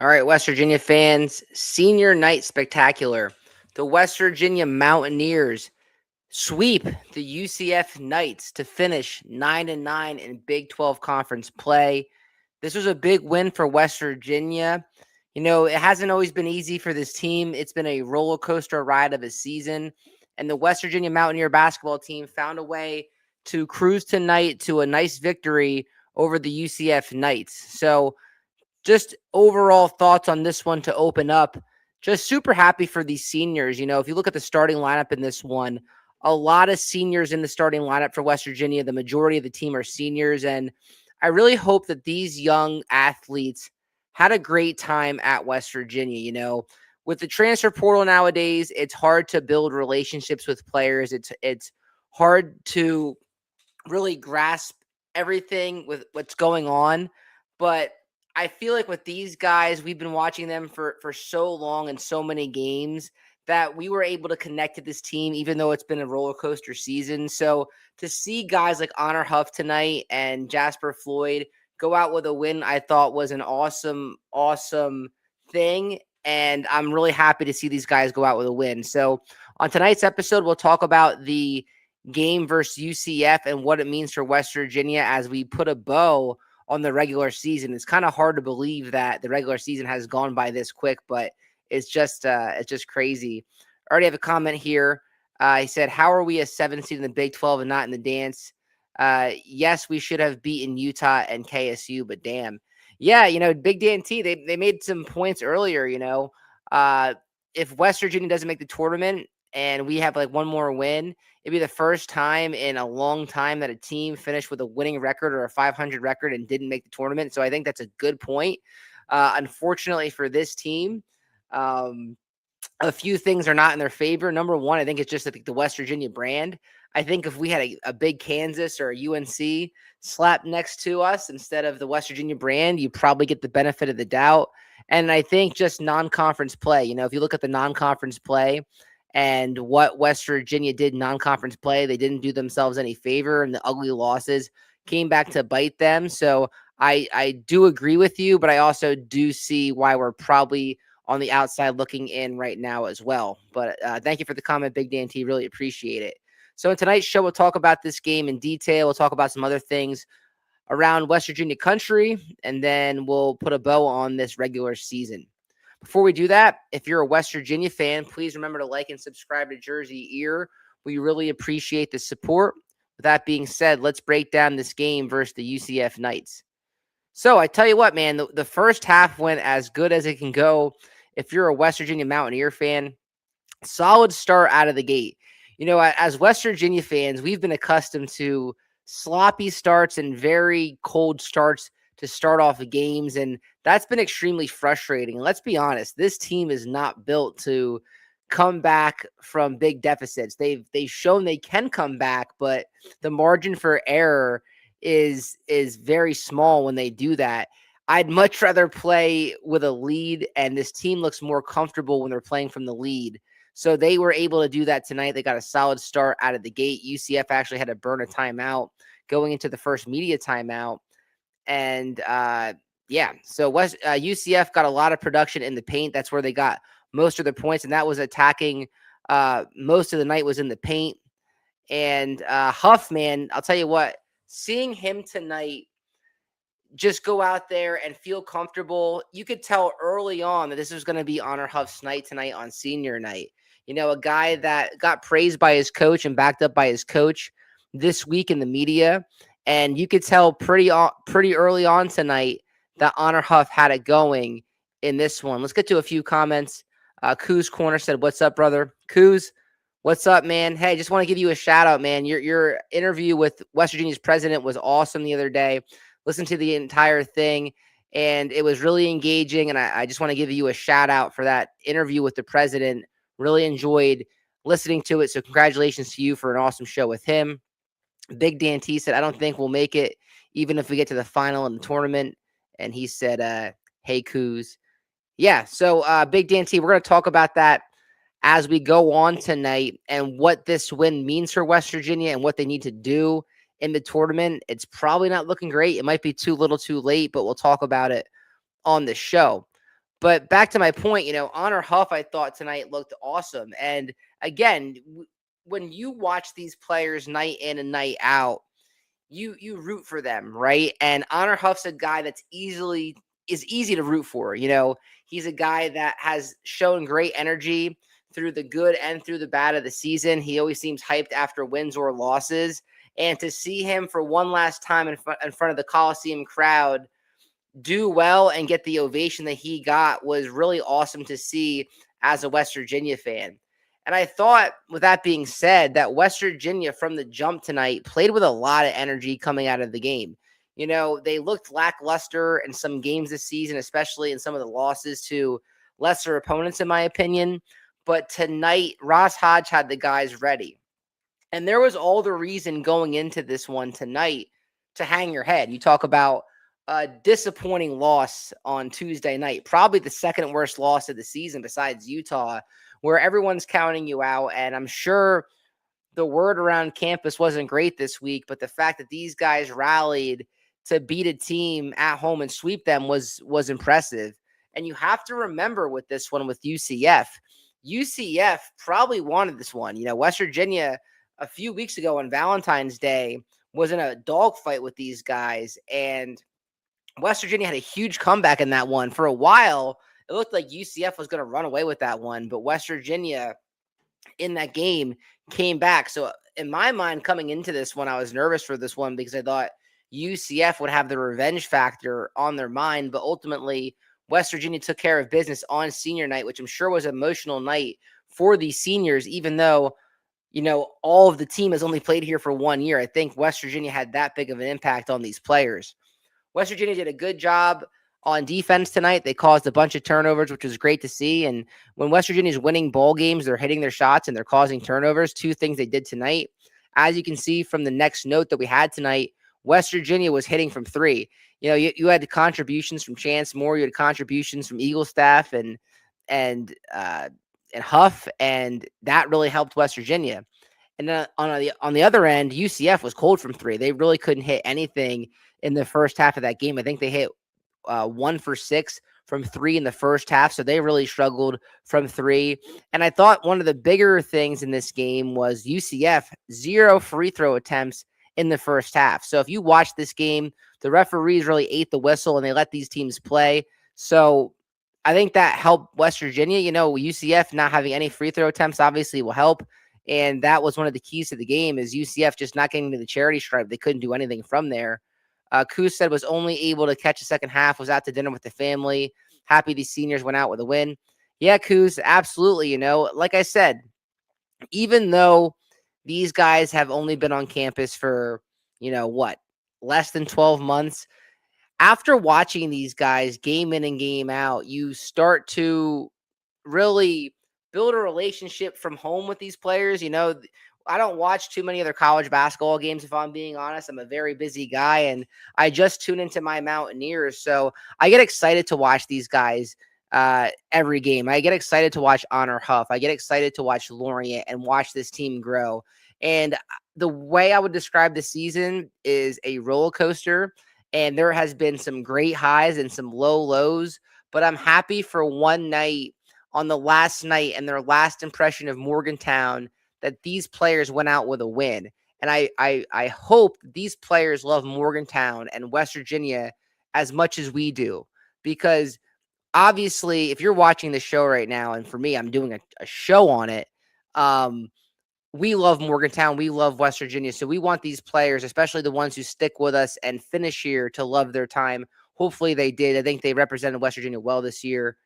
All right, West Virginia fans, senior night spectacular. The West Virginia Mountaineers sweep the UCF Knights to finish 9-9 in Big 12 conference play. This was a big win for West Virginia. You know, it hasn't always been easy for this team. It's been a roller coaster ride of a season, and the West Virginia Mountaineer basketball team found a way to cruise tonight to a nice victory over the UCF Knights. So, just overall thoughts on this one to open up. Just super happy for these seniors. You know, if you look at the starting lineup in this one, a lot of seniors in the starting lineup for West Virginia. The majority of the team are seniors. And I really hope that these young athletes had a great time at West Virginia. You know, with the transfer portal nowadays, it's hard to build relationships with players. It's hard to really grasp everything with what's going on. But I feel like with these guys, we've been watching them for so long and so many games that we were able to connect to this team, even though it's been a roller coaster season. So to see guys like Honor Huff tonight and Jasper Floyd go out with a win, I thought was an awesome thing. And I'm really happy to see these guys go out with a win. So on tonight's episode, we'll talk about the game versus UCF and what it means for West Virginia as we put a bow on the regular season. It's kind of hard to believe that the regular season has gone by this quick, but it's just crazy. I already have a comment here. He said, "How are we a 7 seed in the Big 12 and not in the dance?" Yes, we should have beaten Utah and KSU, but damn, yeah, you know, Big Dan T. They made some points earlier. You know, if West Virginia doesn't make the tournament and we have like one more win, it'd be the first time in a long time that a team finished with a winning record or a 500 record and didn't make the tournament. So I think that's a good point. Unfortunately for this team, a few things are not in their favor. Number one, I think it's just the West Virginia brand. I think if we had a big Kansas or a UNC slapped next to us instead of the West Virginia brand, you probably get the benefit of the doubt. And I think just non-conference play, you know, if you look at the non-conference play, and what West Virginia did non-conference play, they didn't do themselves any favor, and the ugly losses came back to bite them. So I do agree with you, but I also do see why we're probably on the outside looking in right now as well. But thank you for the comment, Big Dan T. Really appreciate it. So in tonight's show, we'll talk about this game in detail. We'll talk about some other things around West Virginia country, and then we'll put a bow on this regular season. Before we do that, if you're a West Virginia fan, please remember to like and subscribe to Jersey Ear. We really appreciate the support. With that being said, let's break down this game versus the UCF Knights. So I tell you what, man, the first half went as good as it can go. If you're a West Virginia Mountaineer fan, solid start out of the gate. You know, as West Virginia fans, we've been accustomed to sloppy starts and very cold starts to start off the games, and that's been extremely frustrating. And let's be honest, this team is not built to come back from big deficits. They've shown they can come back, but the margin for error is very small when they do that. I'd much rather play with a lead, and this team looks more comfortable when they're playing from the lead. So they were able to do that tonight. They got a solid start out of the gate. UCF actually had to burn a timeout going into the first media timeout. And so UCF got a lot of production in the paint. That's where they got most of their points, and that was attacking. Most of the night was in the paint. And Huff, man, I'll tell you what, seeing him tonight just go out there and feel comfortable, you could tell early on that this was going to be Honor Huff's night tonight on senior night. You know, a guy that got praised by his coach and backed up by his coach this week in the media. And you could tell pretty early on tonight that Honor Huff had it going in this one. Let's get to a few comments. Koo's Corner said, "What's up, brother?" Koo's, what's up, man? Hey, just want to give you a shout out, man. Your interview with West Virginia's president was awesome the other day. Listen to the entire thing, and it was really engaging. And I just want to give you a shout out for that interview with the president. Really enjoyed listening to it. So congratulations to you for an awesome show with him. Big Dan T said, "I don't think we'll make it, even if we get to the final in the tournament." And he said, "Hey, Coos." Yeah, so Big Dan T, we're going to talk about that as we go on tonight and what this win means for West Virginia and what they need to do in the tournament. It's probably not looking great. It might be too little too late, but we'll talk about it on the show. But back to my point, Honor Huff, I thought tonight looked awesome. And again, when you watch these players night in and night out, you root for them, right? And Honor Huff's a guy that's easy to root for. He's a guy that has shown great energy through the good and through the bad of the season. He always seems hyped after wins or losses. And to see him for one last time in front of the Coliseum crowd do well and get the ovation that he got was really awesome to see as a West Virginia fan. And I thought, with that being said, that West Virginia from the jump tonight played with a lot of energy coming out of the game. They looked lackluster in some games this season, especially in some of the losses to lesser opponents, in my opinion. But tonight, Ross Hodge had the guys ready. And there was all the reason going into this one tonight to hang your head. You talk about a disappointing loss on Tuesday night, probably the second worst loss of the season besides Utah, where everyone's counting you out. And I'm sure the word around campus wasn't great this week, but the fact that these guys rallied to beat a team at home and sweep them was impressive. And you have to remember with this one with UCF probably wanted this one. West Virginia a few weeks ago on Valentine's Day was in a dogfight with these guys, and West Virginia had a huge comeback in that one. For a while, it looked like UCF was going to run away with that one, but West Virginia in that game came back. So in my mind, coming into this one, I was nervous for this one because I thought UCF would have the revenge factor on their mind, but ultimately West Virginia took care of business on senior night, which I'm sure was an emotional night for these seniors, even though, all of the team has only played here for 1 year. I think West Virginia had that big of an impact on these players. West Virginia did a good job on defense tonight. They caused a bunch of turnovers, which was great to see. And when West Virginia's winning ball games, they're hitting their shots and they're causing turnovers. Two things they did tonight. As you can see from the next note that we had tonight, West Virginia was hitting from three. You had contributions from Chance Moore, you had contributions from Eagle Staff and Huff, and that really helped West Virginia. And then on the other end, UCF was cold from three. They really couldn't hit anything in the first half of that game. I think they hit 1 for 6 from three in the first half. So they really struggled from three. And I thought one of the bigger things in this game was UCF 0 free throw attempts in the first half. So if you watch this game, the referees really ate the whistle and they let these teams play. So I think that helped West Virginia. UCF not having any free throw attempts obviously will help. And that was one of the keys to the game is UCF just not getting to the charity stripe. They couldn't do anything from there. Coos said was only able to catch the second half, was out to dinner with the family. Happy these seniors went out with a win. Yeah, Coos, absolutely. Like I said, even though these guys have only been on campus for, less than 12 months, after watching these guys game in and game out, you start to really build a relationship from home with these players. I don't watch too many other college basketball games, if I'm being honest. I'm a very busy guy, and I just tune into my Mountaineers. So I get excited to watch these guys every game. I get excited to watch Honor Huff. I get excited to watch Lorient and watch this team grow. And the way I would describe the season is a roller coaster, and there has been some great highs and some low lows, but I'm happy for one night on the last night and their last impression of Morgantown that these players went out with a win. And I hope these players love Morgantown and West Virginia as much as we do, because obviously if you're watching the show right now, and for me, I'm doing a show on it, we love Morgantown. We love West Virginia. So we want these players, especially the ones who stick with us and finish here, to love their time. Hopefully they did. I think they represented West Virginia well this year.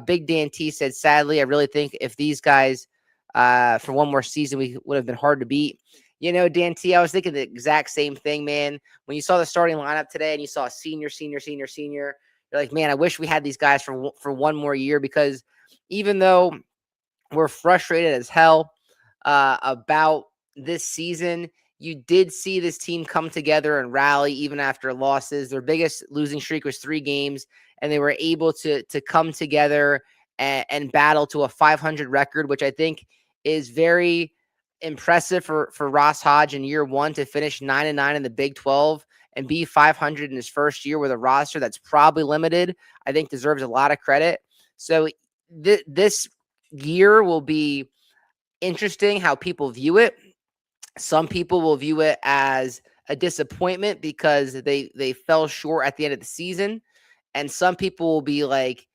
Big Dan T said, sadly, I really think if these guys for one more season, we would have been hard to beat. Dan T, I was thinking the exact same thing, man. When you saw the starting lineup today and you saw senior, you're like, man, I wish we had these guys for one more year, because even though we're frustrated as hell about this season, you did see this team come together and rally even after losses. Their biggest losing streak was 3 games, and they were able to come together and battle to a 500 record, which I think is very impressive for Ross Hodge in year one to finish 9-9 in the Big 12 and be 500 in his first year with a roster that's probably limited, I think deserves a lot of credit. So this year will be interesting how people view it. Some people will view it as a disappointment because they fell short at the end of the season, and some people will be like,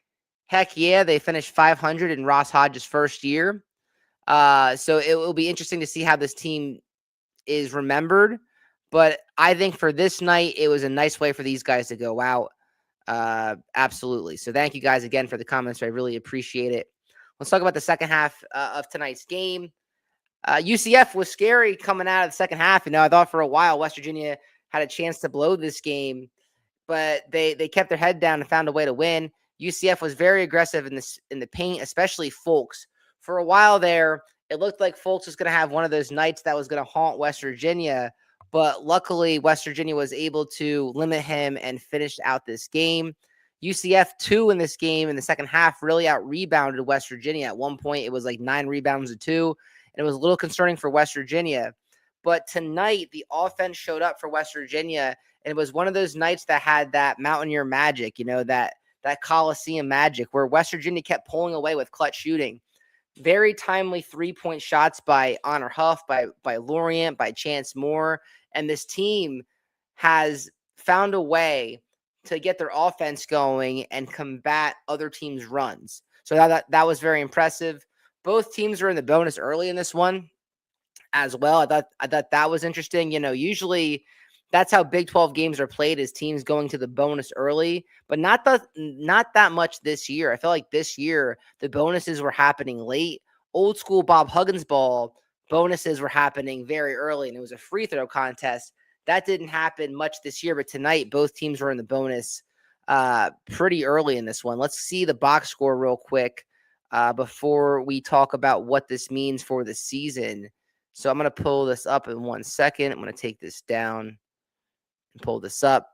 heck yeah, they finished 500 in Ross Hodge's first year. So it will be interesting to see how this team is remembered. But I think for this night, it was a nice way for these guys to go out. Absolutely. So thank you guys again for the comments. I really appreciate it. Let's talk about the second half of tonight's game. UCF was scary coming out of the second half. I thought for a while West Virginia had a chance to blow this game, but they kept their head down and found a way to win. UCF was very aggressive in the paint, especially Folks. For a while there, it looked like Folks was going to have one of those nights that was going to haunt West Virginia, but luckily West Virginia was able to limit him and finish out this game. UCF 2 in this game in the second half really out-rebounded West Virginia. At one point, it was like 9 rebounds to 2, and it was a little concerning for West Virginia. But tonight, the offense showed up for West Virginia, and it was one of those nights that had that Mountaineer magic, that Coliseum magic, where West Virginia kept pulling away with clutch shooting. Very timely 3-point shots by Honor Huff, by Lorient, by Chance Moore, and this team has found a way to get their offense going and combat other teams' runs. So that was very impressive. Both teams were in the bonus early in this one as well. I thought that was interesting. Usually that's how Big 12 games are played, is teams going to the bonus early, but not that much this year. I feel like this year the bonuses were happening late. Old school Bob Huggins ball bonuses were happening very early, and it was a free throw contest. That didn't happen much this year, but tonight both teams were in the bonus pretty early in this one. Let's see the box score real quick before we talk about what this means for the season. So I'm going to pull this up in 1 second. I'm going to take this down and pull this up.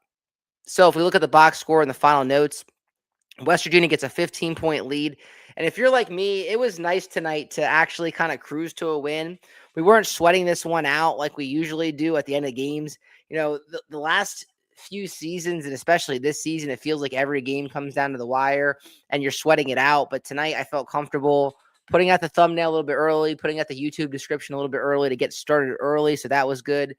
So if we look at the box score and the final notes, West Virginia gets a 15-point lead. And if you're like me, it was nice tonight to actually kind of cruise to a win. We weren't sweating this one out like we usually do at the end of games. The last few seasons, and especially this season, it feels like every game comes down to the wire and you're sweating it out. But tonight I felt comfortable putting out the thumbnail a little bit early, putting out the YouTube description a little bit early to get started early. So that was good.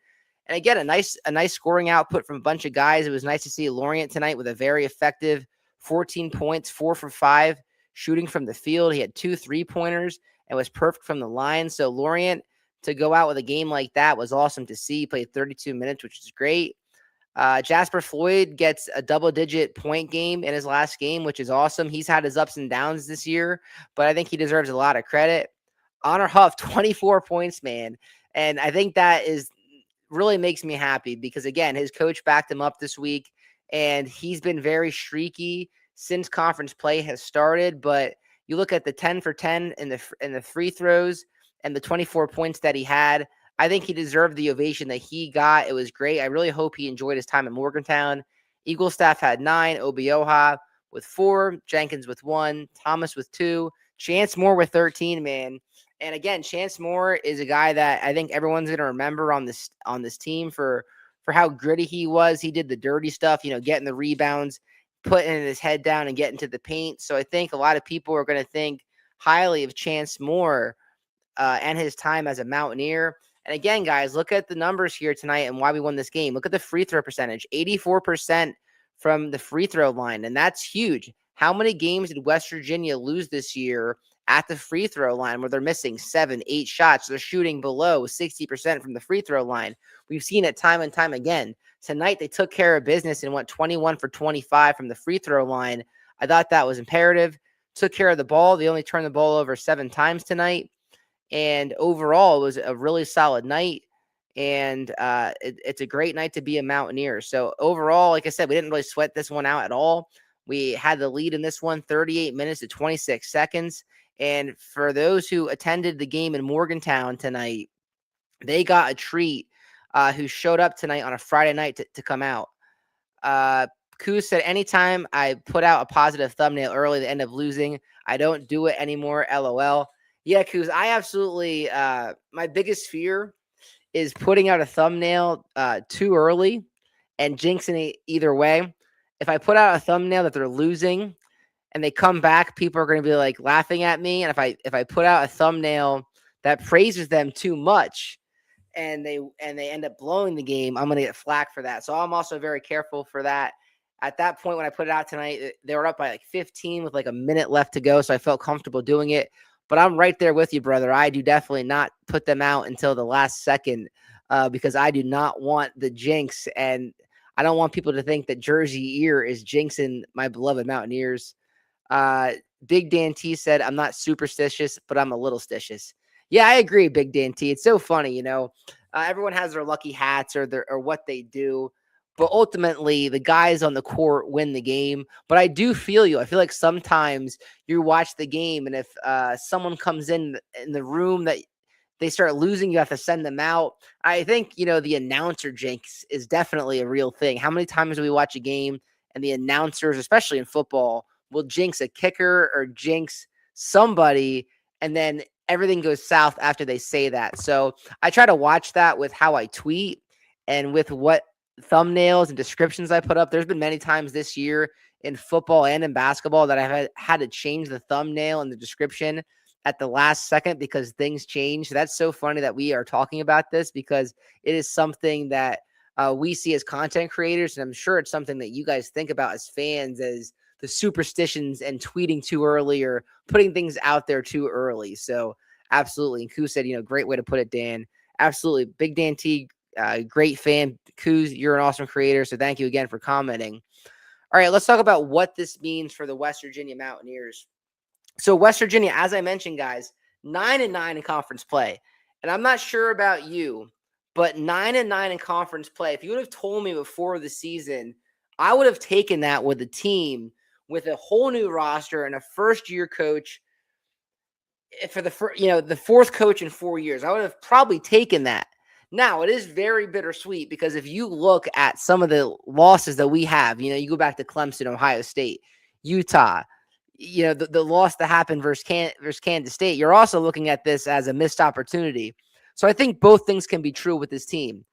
And again, a nice scoring output from a bunch of guys. It was nice to see Lorient tonight with a very effective 14 points, 4 for 5 shooting from the field. He had 2 3-pointers and was perfect from the line. So Lorient, to go out with a game like that was awesome to see. He played 32 minutes, which is great. Jasper Floyd gets a double-digit point game in his last game, which is awesome. He's had his ups and downs this year, but I think he deserves a lot of credit. Honor Huff, 24 points, man. And I think that really makes me happy because, again, his coach backed him up this week, and he's been very streaky since conference play has started. But you look at the 10 for 10 in the free throws and the 24 points that he had, I think he deserved the ovation that he got. It was great. I really hope he enjoyed his time in Morgantown. Eagle staff had 9, Obioha with 4, Jenkins with 1, Thomas with 2, Chance Moore with 13, man. And again, Chance Moore is a guy that I think everyone's going to remember on this team for how gritty he was. He did the dirty stuff, getting the rebounds, putting his head down and getting to the paint. So I think a lot of people are going to think highly of Chance Moore and his time as a Mountaineer. And again, guys, look at the numbers here tonight and why we won this game. Look at the free throw percentage, 84% from the free throw line, and that's huge. How many games did West Virginia lose this year at the free throw line where they're missing 7, 8 shots? They're shooting below 60% from the free throw line. We've seen it time and time again. Tonight, they took care of business and went 21 for 25 from the free throw line. I thought that was imperative. Took care of the ball. They only turned the ball over 7 times tonight. And overall, it was a really solid night. And it's a great night to be a Mountaineer. So overall, like I said, we didn't really sweat this one out at all. We had the lead in this one, 38 minutes to 26 seconds. And for those who attended the game in Morgantown tonight, they got a treat who showed up tonight on a Friday night to come out. Kuz said, anytime I put out a positive thumbnail early, they end up losing. I don't do it anymore, LOL. Yeah, Kuz, I absolutely, my biggest fear is putting out a thumbnail too early and jinxing it either way. If I put out a thumbnail that they're losing and they come back, people are going to be like laughing at me. And if I put out a thumbnail that praises them too much and they end up blowing the game, I'm going to get flack for that. So I'm also very careful for that. At that point, when I put it out tonight, they were up by like 15 with like a minute left to go. So I felt comfortable doing it. But I'm right there with you, brother. I do definitely not put them out until the last second because I do not want the jinx. And I don't want people to think that Jersey Ear is jinxing my beloved Mountaineers. Uh, Big Dan T said, I'm not superstitious, but I'm a little stitious. Yeah, I agree, Big Dan T. It's so funny, everyone has their lucky hats or what they do, but ultimately the guys on the court win the game. But I do feel you. I feel like sometimes you watch the game, and if someone comes in the room that they start losing, you have to send them out. I think, the announcer jinx is definitely a real thing. How many times do we watch a game and the announcers, especially in football, will jinx a kicker or jinx somebody, and then everything goes south after they say that. So I try to watch that with how I tweet and with what thumbnails and descriptions I put up. There's been many times this year in football and in basketball that I've had to change the thumbnail and the description at the last second because things change. That's so funny that we are talking about this because it is something that we see as content creators. And I'm sure it's something that you guys think about as fans, as the superstitions and tweeting too early or putting things out there too early. So absolutely. And Koo said, great way to put it, Dan. Absolutely. Big Dan T, great fan. Koo, you're an awesome creator. So thank you again for commenting. All right, let's talk about what this means for the West Virginia Mountaineers. So West Virginia, as I mentioned, guys, 9-9 in conference play. And I'm not sure about you, but 9-9 in conference play. If you would have told me before the season, I would have taken that with a team with a whole new roster and a first-year coach for the fourth coach in 4 years. I would have probably taken that. Now, it is very bittersweet because if you look at some of the losses that we have, you go back to Clemson, Ohio State, Utah, the loss that happened versus Kansas State, you're also looking at this as a missed opportunity. So I think both things can be true with this team.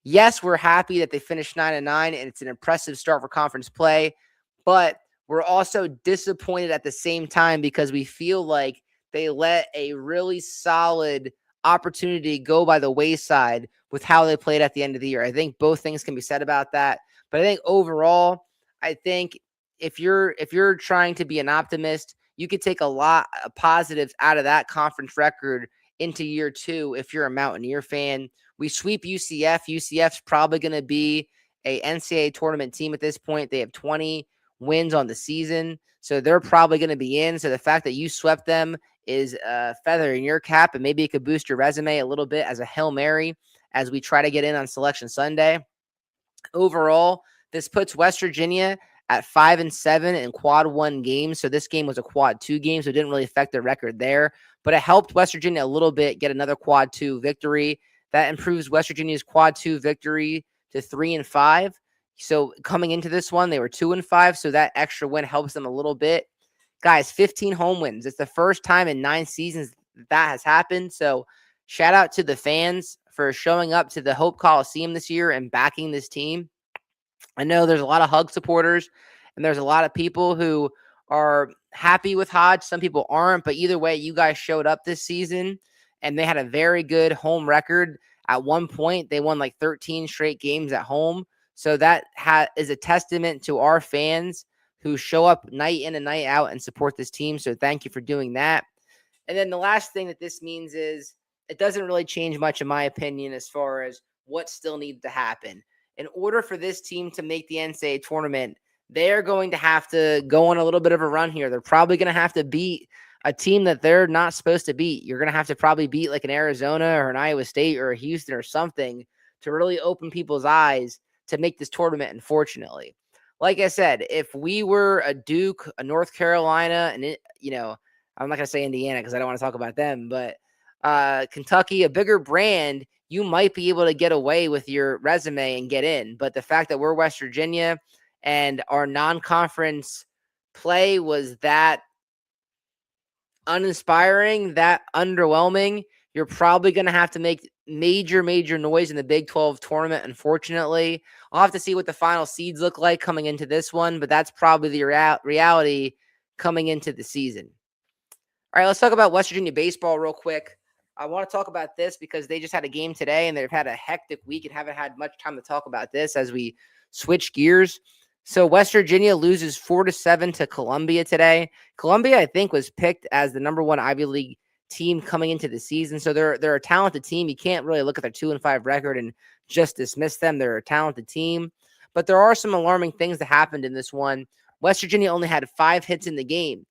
Yes, we're happy that they finished 9-9 and it's an impressive start for conference play, but we're also disappointed at the same time because we feel like they let a really solid opportunity go by the wayside with how they played at the end of the year. I think both things can be said about that, but I think overall, I think if you're trying to be an optimist, you could take a lot of positives out of that conference record into year two if you're a Mountaineer fan. We sweep UCF. UCF's probably going to be a NCAA tournament team at this point. They have 20 wins on the season, so they're probably going to be in. So the fact that you swept them is a feather in your cap, and maybe it could boost your resume a little bit as a Hail Mary as we try to get in on Selection Sunday. Overall, this puts West Virginia at 5-7 in quad 1 games. So this game was a quad 2 game, so it didn't really affect their record there. But it helped West Virginia a little bit get another quad 2 victory. That improves West Virginia's quad 2 victory to 3-5. So coming into this one, they were 2-5. So that extra win helps them a little bit. Guys, 15 home wins. It's the first time in 9 seasons that has happened. So shout out to the fans for showing up to the Hope Coliseum this year and backing this team. I know there's a lot of Hug supporters and there's a lot of people who are happy with Hodge. Some people aren't, but either way, you guys showed up this season and they had a very good home record. At one point, they won like 13 straight games at home. So that is a testament to our fans who show up night in and night out and support this team. So thank you for doing that. And then the last thing that this means is it doesn't really change much, in my opinion, as far as what still needs to happen. In order for this team to make the NCAA tournament, they're going to have to go on a little bit of a run here. They're probably going to have to beat a team that they're not supposed to beat. You're going to have to probably beat like an Arizona or an Iowa State or a Houston or something to really open people's eyes to make this tournament, unfortunately. Like I said, if we were a Duke, a North Carolina, and I'm not going to say Indiana because I don't want to talk about them, but Kentucky, a bigger brand, you might be able to get away with your resume and get in. But the fact that we're West Virginia and our non-conference play was that uninspiring, that underwhelming, you're probably going to have to make major noise in the Big 12 tournament, unfortunately. I'll have to see what the final seeds look like coming into this one, but that's probably the reality coming into the season. All right, let's talk about West Virginia baseball real quick. I want to talk about this because they just had a game today and they've had a hectic week and haven't had much time to talk about this as we switch gears. So West Virginia loses 4-7 to Columbia today. Columbia, I think, was picked as the number one Ivy League team coming into the season. So they're a talented team. You can't really look at their 2-5 record and just dismiss them. They're a talented team. But there are some alarming things that happened in this one. West Virginia only had 5 hits in the game.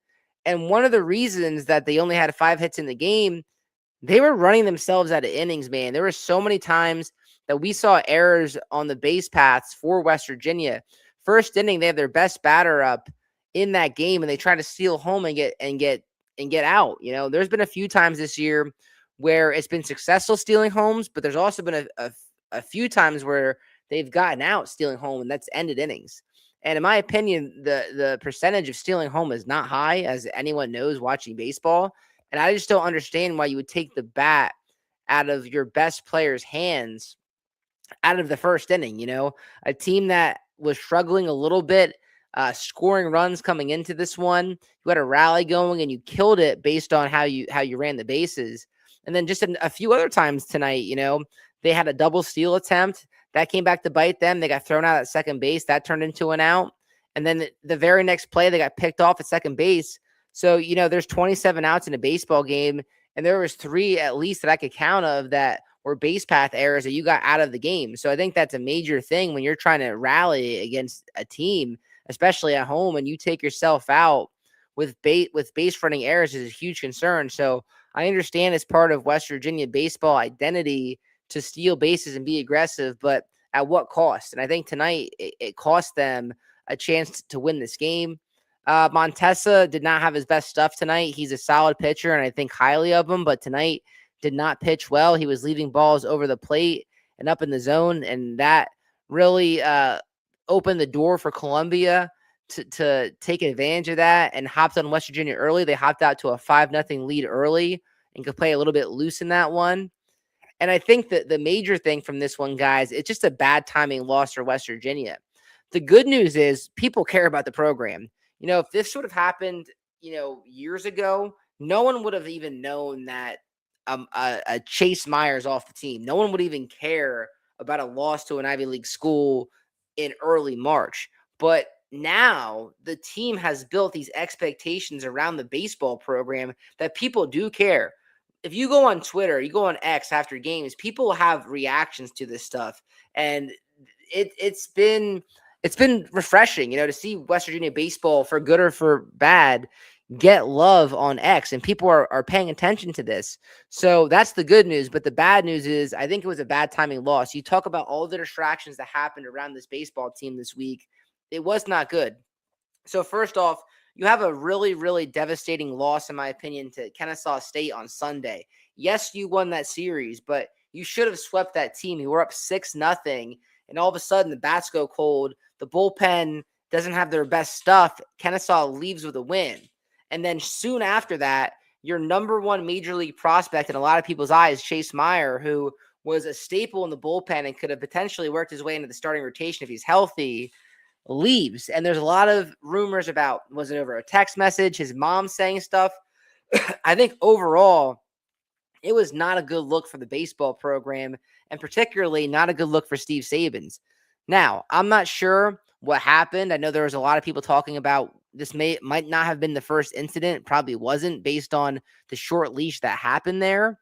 And one of the reasons that they only had 5 hits in the game, they were running themselves out of innings, man. There were so many times that we saw errors on the base paths for West Virginia. First inning, they have their best batter up in that game, and they try to steal home and get out. You know, there's been a few times this year where it's been successful stealing homes, but there's also been a few times where they've gotten out stealing home, and that's ended innings. And in my opinion, the percentage of stealing home is not high, as anyone knows watching baseball. And I just don't understand why you would take the bat out of your best player's hands out of the first inning. You know, a team that was struggling a little bit, scoring runs coming into this one, you had a rally going and you killed it based on how you ran the bases. And then just a few other times tonight, you know, they had a double steal attempt that came back to bite them. They got thrown out at second base. That turned into an out. And then the very next play, they got picked off at second base. So, you know, there's 27 outs in a baseball game, and there was 3 at least that I could count of that were base path errors that you got out of the game. So I think that's a major thing when you're trying to rally against a team, especially at home, and you take yourself out with base running errors is a huge concern. So I understand it's part of West Virginia baseball identity to steal bases and be aggressive, but at what cost? And I think tonight it cost them a chance to win this game. Montesa did not have his best stuff tonight. He's a solid pitcher, and I think highly of him, but tonight did not pitch well. He was leaving balls over the plate and up in the zone, and that really opened the door for Columbia to take advantage of that and hopped on West Virginia early. They hopped out to a 5-0 lead early and could play a little bit loose in that one. And I think that the major thing from this one, guys, it's just a bad timing loss for West Virginia. The good news is people care about the program. You know, if this would have happened, you know, years ago, no one would have even known that a Chase Myers off the team. No one would even care about a loss to an Ivy League school in early March. But now the team has built these expectations around the baseball program that people do care. If you go on Twitter, you go on X after games, people have reactions to this stuff. And it's been refreshing, you know, to see West Virginia baseball, for good or for bad, get love on X, and people are paying attention to this. So that's the good news. But the bad news is I think it was a bad timing loss. You talk about all the distractions that happened around this baseball team this week. It was not good. So first off, you have a really devastating loss, in my opinion, to Kennesaw State on Sunday. Yes, you won that series, but you should have swept that team. You were up 6-0, and all of a sudden the bats go cold. The bullpen doesn't have their best stuff. Kennesaw leaves with a win. And then soon after that, your number one major league prospect in a lot of people's eyes, Chase Meyer, who was a staple in the bullpen and could have potentially worked his way into the starting rotation if he's healthy, leaves. And there's a lot of rumors about, was it over a text message, his mom saying stuff? I think overall, it was not a good look for the baseball program, and particularly not a good look for Steve Sabins. Now, I'm not sure what happened. I know there was a lot of people talking about this might not have been the first incident. It probably wasn't, based on the short leash that happened there.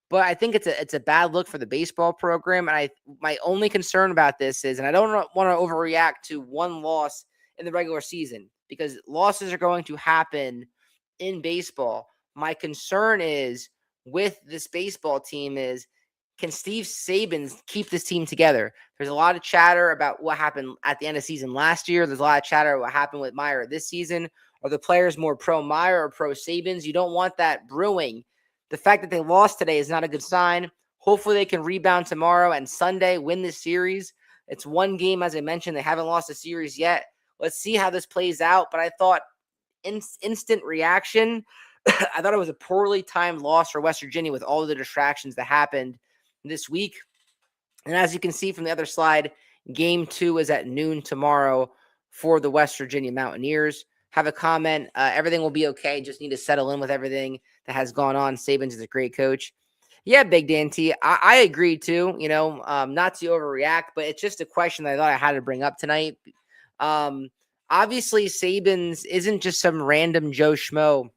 But I think it's a bad look for the baseball program. And my only concern about this is, and I don't want to overreact to one loss in the regular season, because losses are going to happen in baseball. My concern is with this baseball team is, can Steve Sabins keep this team together? There's a lot of chatter about what happened at the end of season last year. There's a lot of chatter about what happened with Meyer this season. Are the players more pro Meyer or pro Sabins? You don't want that brewing. The fact that they lost today is not a good sign. Hopefully they can rebound tomorrow and Sunday, win this series. It's one game, as I mentioned. They haven't lost a series yet. Let's see how this plays out. But I thought instant reaction. I thought it was a poorly timed loss for West Virginia with all of the distractions that happened. this week. And as you can see from the other slide, game 2 is at noon tomorrow for the West Virginia Mountaineers. Have a comment. Everything will be okay. Just need to settle in with everything that has gone on. Saban's is a great coach. Yeah, Big Dan T. I agree too. Not to overreact, but it's just a question that I thought I had to bring up tonight. Obviously, Saban's isn't just some random Joe Schmo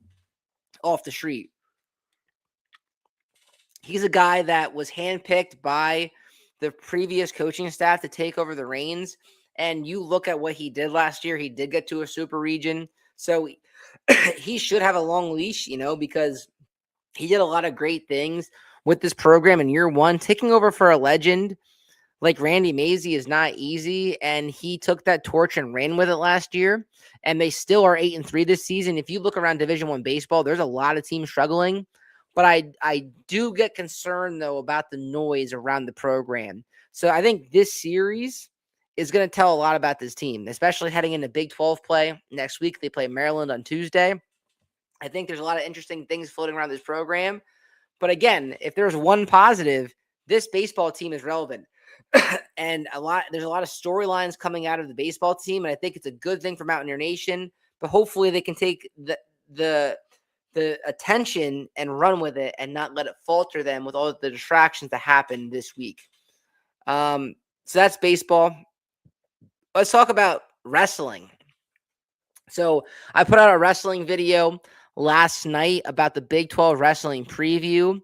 off the street. He's a guy that was handpicked by the previous coaching staff to take over the reins. And you look at what he did last year, he did get to a super region. So he should have a long leash, because he did a lot of great things with this program in year one. Taking over for a legend like Randy Mazey is not easy, and he took that torch and ran with it last year. And they still are 8-3 this season. If you look around Division I baseball, there's a lot of teams struggling. But I do get concerned, though, about the noise around the program. So I think this series is going to tell a lot about this team, especially heading into Big 12 play. Next week, they play Maryland on Tuesday. I think there's a lot of interesting things floating around this program. But again, if there's one positive, this baseball team is relevant. And there's a lot of storylines coming out of the baseball team. And I think it's a good thing for Mountaineer Nation. But hopefully they can take the attention and run with it and not let it falter them with all the distractions that happened this week. So that's baseball. Let's talk about wrestling. So I put out a wrestling video last night about the Big 12 wrestling preview.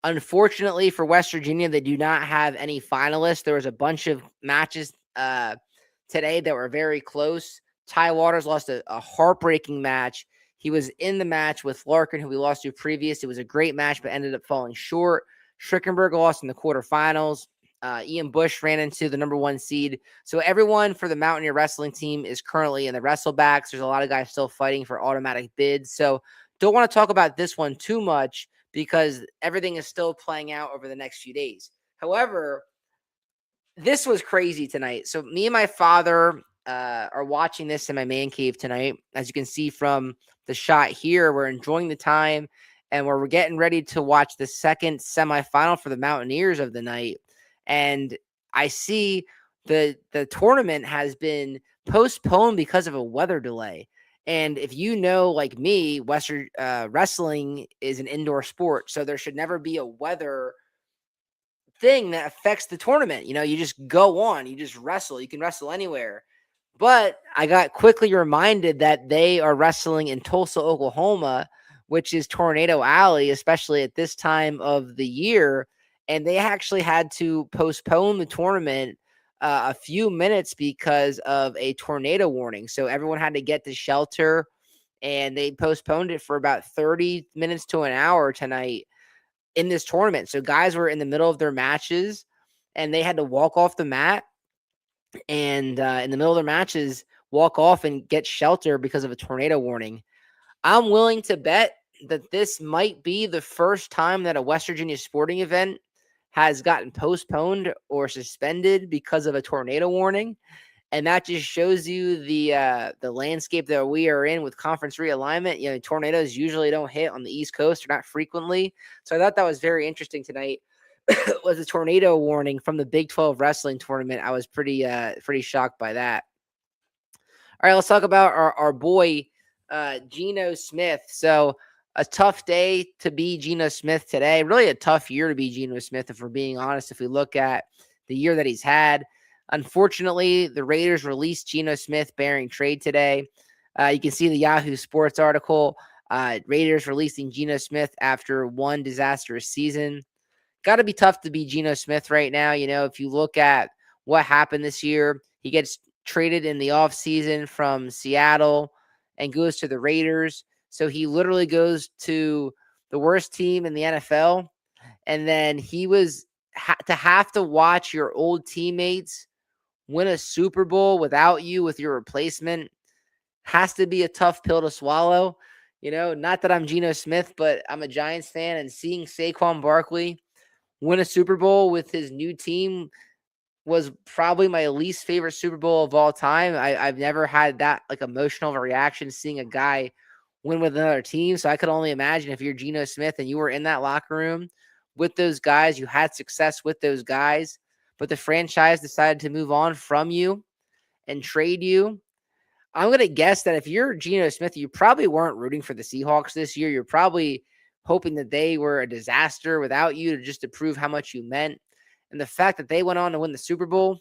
Unfortunately for West Virginia, they do not have any finalists. There was a bunch of matches today that were very close. Ty Waters lost a heartbreaking match. He was in the match with Larkin, who we lost to previous. It was a great match, but ended up falling short. Schrickenberg lost in the quarterfinals. Ian Bush ran into the number 1 seed. So everyone for the Mountaineer wrestling team is currently in the wrestlebacks. There's a lot of guys still fighting for automatic bids. So don't want to talk about this one too much because everything is still playing out over the next few days. However, this was crazy tonight. So me and my father are watching this in my man cave tonight. As you can see from the shot here, we're enjoying the time and we're getting ready to watch the second semifinal for the Mountaineers of the night. And I see the tournament has been postponed because of a weather delay. And if you know, like me, Western wrestling is an indoor sport, so there should never be a weather thing that affects the tournament. You just go on, you just wrestle. You can wrestle anywhere. But I got quickly reminded that they are wrestling in Tulsa, Oklahoma, which is Tornado Alley, especially at this time of the year. And they actually had to postpone the tournament a few minutes because of a tornado warning. So everyone had to get to shelter, and they postponed it for about 30 minutes to an hour tonight in this tournament. So guys were in the middle of their matches, and they had to walk off the mat and in the middle of their matches, walk off and get shelter because of a tornado warning. I'm willing to bet that this might be the first time that a West Virginia sporting event has gotten postponed or suspended because of a tornado warning. And that just shows you the landscape that we are in with conference realignment. Tornadoes usually don't hit on the East Coast, or not frequently. So I thought that was very interesting tonight. Was a tornado warning from the Big 12 wrestling tournament. I was pretty shocked by that. All right, let's talk about our boy Geno Smith. So a tough day to be Geno Smith today. Really a tough year to be Geno Smith, if we're being honest, if we look at the year that he's had. Unfortunately, the Raiders released Geno Smith bearing trade today. You can see the Yahoo Sports article. Raiders releasing Geno Smith after one disastrous season. Got to be tough to be Geno Smith right now. If you look at what happened this year, he gets traded in the offseason from Seattle and goes to the Raiders. So he literally goes to the worst team in the NFL. And then he was to have to watch your old teammates win a Super Bowl without you with your replacement has to be a tough pill to swallow. Not that I'm Geno Smith, but I'm a Giants fan, and seeing Saquon Barkley win a Super Bowl with his new team was probably my least favorite Super Bowl of all time. I've never had that emotional reaction seeing a guy win with another team. So I could only imagine if you're Geno Smith and you were in that locker room with those guys. You had success with those guys, but the franchise decided to move on from you and trade you. I'm going to guess that if you're Geno Smith, you probably weren't rooting for the Seahawks this year. You're probably hoping that they were a disaster without you to prove how much you meant. And the fact that they went on to win the Super Bowl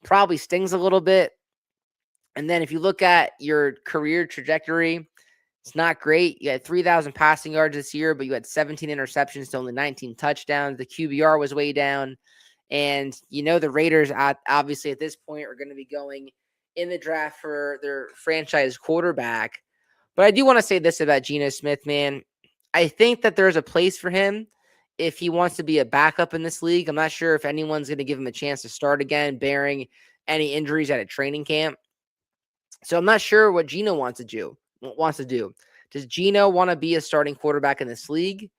probably stings a little bit. And then if you look at your career trajectory, it's not great. You had 3,000 passing yards this year, but you had 17 interceptions to only 19 touchdowns. The QBR was way down. And the Raiders, obviously, at this point, are going to be going in the draft for their franchise quarterback. But I do want to say this about Geno Smith, man. I think that there's a place for him if he wants to be a backup in this league. I'm not sure if anyone's going to give him a chance to start again, bearing any injuries at a training camp. So I'm not sure what Geno wants to do. Does Geno want to be a starting quarterback in this league?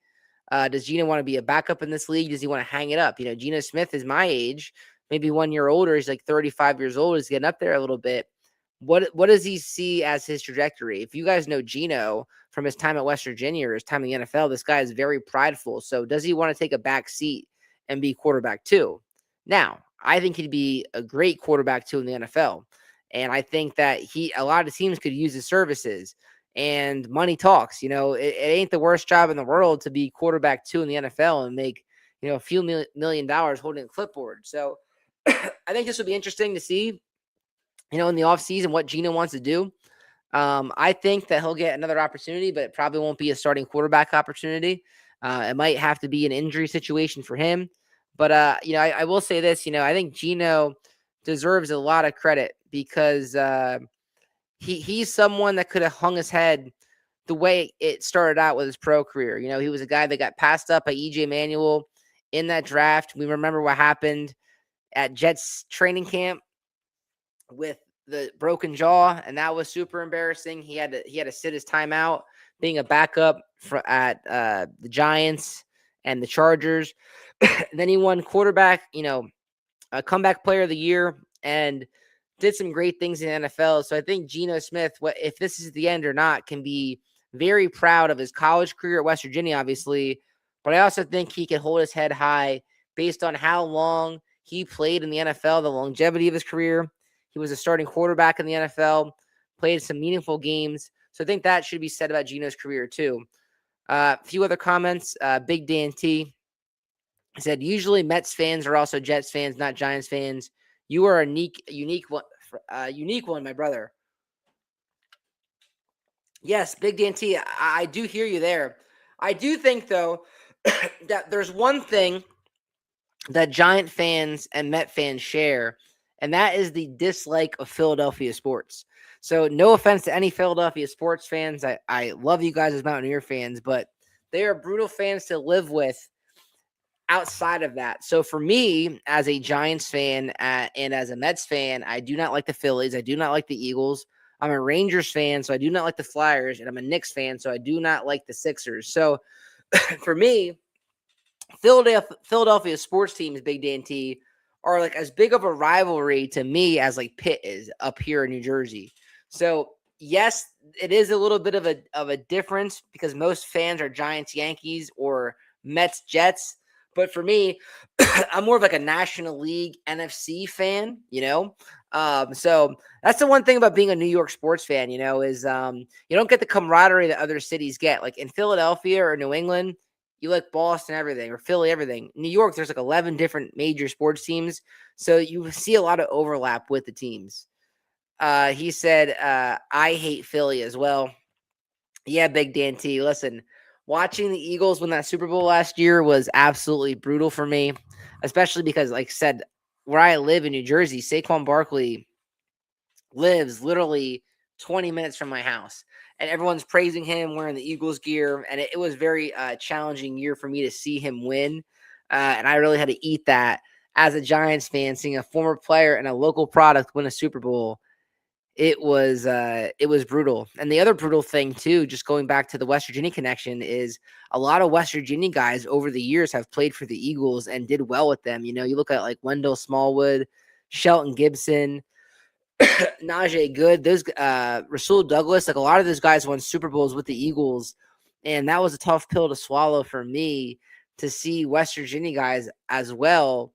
Does Geno want to be a backup in this league? Does he want to hang it up? Geno Smith is my age, maybe 1 year older. He's like 35 years old. He's getting up there a little bit. What does he see as his trajectory? If you guys know Geno from his time at West Virginia or his time in the NFL, this guy is very prideful. So does he want to take a back seat and be quarterback too? Now, I think he'd be a great quarterback too in the NFL. And I think that a lot of teams could use his services. And money talks. It ain't the worst job in the world to be quarterback two in the NFL and make a few $1 million holding a clipboard. So I think this will be interesting to see, in the offseason what Geno wants to do. I think that he'll get another opportunity, but it probably won't be a starting quarterback opportunity. It might have to be an injury situation for him. But I will say this. I think Geno deserves a lot of credit because he's someone that could have hung his head the way it started out with his pro career. He was a guy that got passed up by E.J. Manuel in that draft. We remember what happened at Jets training camp with the broken jaw, and that was super embarrassing. He had to sit his time out being a backup at the Giants and the Chargers. And then he won quarterback, a comeback player of the year, and did some great things in the NFL. So I think Geno Smith, if this is the end or not, can be very proud of his college career at West Virginia, obviously. But I also think he can hold his head high based on how long he played in the NFL, the longevity of his career. He was a starting quarterback in the NFL, played some meaningful games. So I think that should be said about Geno's career too. A few other comments. Big Dan T said, usually Mets fans are also Jets fans, not Giants fans. You are a unique one, my brother. Yes, Big Dan T, I do hear you there. I do think, though, that there's one thing that Giant fans and Met fans share, and that is the dislike of Philadelphia sports. So no offense to any Philadelphia sports fans. I love you guys as Mountaineer fans, but they are brutal fans to live with outside of that. So for me, as a Giants fan and as a Mets fan, I do not like the Phillies. I do not like the Eagles. I'm a Rangers fan, so I do not like the Flyers. And I'm a Knicks fan, so I do not like the Sixers. So for me, Philadelphia sports teams, Big Dan T, are like as big of a rivalry to me as like Pitt is up here in New Jersey. So yes, it is a little bit of a difference because most fans are Giants, Yankees, or Mets, Jets. But for me, I'm more of like a National League NFC fan, So that's the one thing about being a New York sports fan, is you don't get the camaraderie that other cities get. Like in Philadelphia or New England, you like Boston, everything, or Philly, everything. New York, there's like 11 different major sports teams. So you see a lot of overlap with the teams. He said, I hate Philly as well. Yeah, Big Dan T. Listen, watching the Eagles win that Super Bowl last year was absolutely brutal for me, especially because, like I said, where I live in New Jersey, Saquon Barkley lives literally 20 minutes from my house. And everyone's praising him wearing the Eagles gear. And it was very challenging year for me to see him win. And I really had to eat that as a Giants fan, seeing a former player and a local product win a Super Bowl. It was brutal. And the other brutal thing too, just going back to the West Virginia connection, is a lot of West Virginia guys over the years have played for the Eagles and did well with them. You look at like Wendell Smallwood, Shelton Gibson, Najee Good, those Rasul Douglas, like a lot of those guys won Super Bowls with the Eagles. And that was a tough pill to swallow for me to see West Virginia guys as well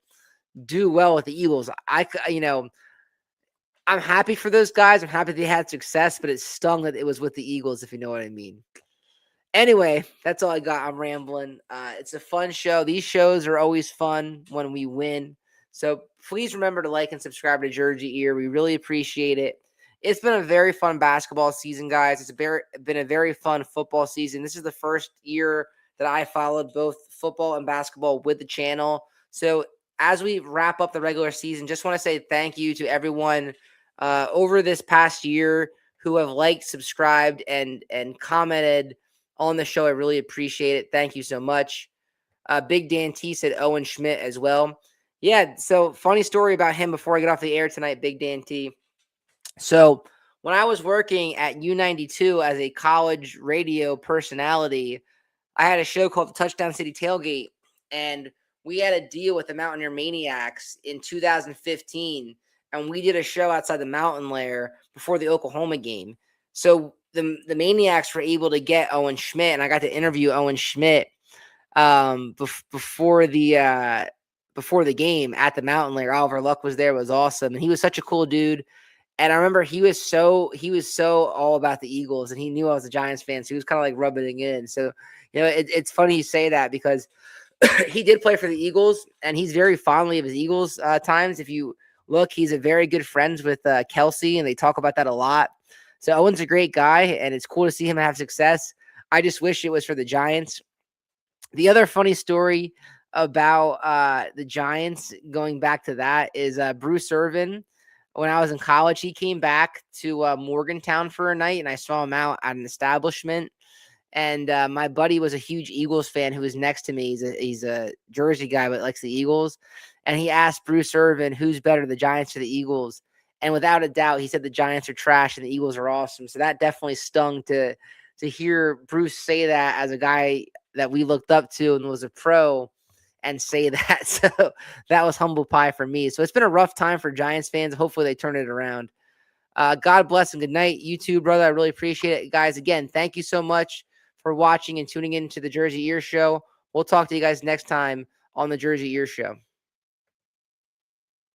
do well with the Eagles. I'm happy for those guys. I'm happy they had success, but it stung that it was with the Eagles, if you know what I mean. Anyway, that's all I got. I'm rambling. It's a fun show. These shows are always fun when we win. So please remember to like and subscribe to Jersey Ear. We really appreciate it. It's been a very fun basketball season, guys. It's been a very fun football season. This is the first year that I followed both football and basketball with the channel. So as we wrap up the regular season, just want to say thank you to everyone over this past year who have liked, subscribed, and commented on the show. I really appreciate it. Thank you so much. Big Dan T said Owen Schmidt as well. Yeah, so funny story about him before I get off the air tonight, Big Dan T. So when I was working at U92 as a college radio personality, I had a show called the Touchdown City Tailgate, and we had a deal with the Mountaineer Maniacs in 2015, and we did a show outside the Mountain Lair before the Oklahoma game. So the Maniacs were able to get Owen Schmidt, and I got to interview Owen Schmidt before the game at the Mountain Lair. Oliver Luck was there. It was awesome, and he was such a cool dude. And I remember he was so all about the Eagles, and he knew I was a Giants fan, so he was kind of like rubbing it in. So, it's funny you say that because he did play for the Eagles, and he's very fondly of his Eagles times. If you look, he's a very good friends with Kelsey, and they talk about that a lot. So Owen's a great guy, and it's cool to see him have success. I just wish it was for the Giants. The other funny story about the Giants, going back to that, is Bruce Irvin. When I was in college, he came back to Morgantown for a night, and I saw him out at an establishment. And my buddy was a huge Eagles fan who was next to me. He's a Jersey guy, but likes the Eagles. And he asked Bruce Irvin, who's better, the Giants or the Eagles? And without a doubt, he said the Giants are trash and the Eagles are awesome. So that definitely stung to hear Bruce say that as a guy that we looked up to and was a pro and say that. So that was humble pie for me. So it's been a rough time for Giants fans. Hopefully they turn it around. God bless and good night. You too, brother. I really appreciate it. Guys, again, thank you so much for watching and tuning in to the Jersey Ear Show. We'll talk to you guys next time on the Jersey Ear Show.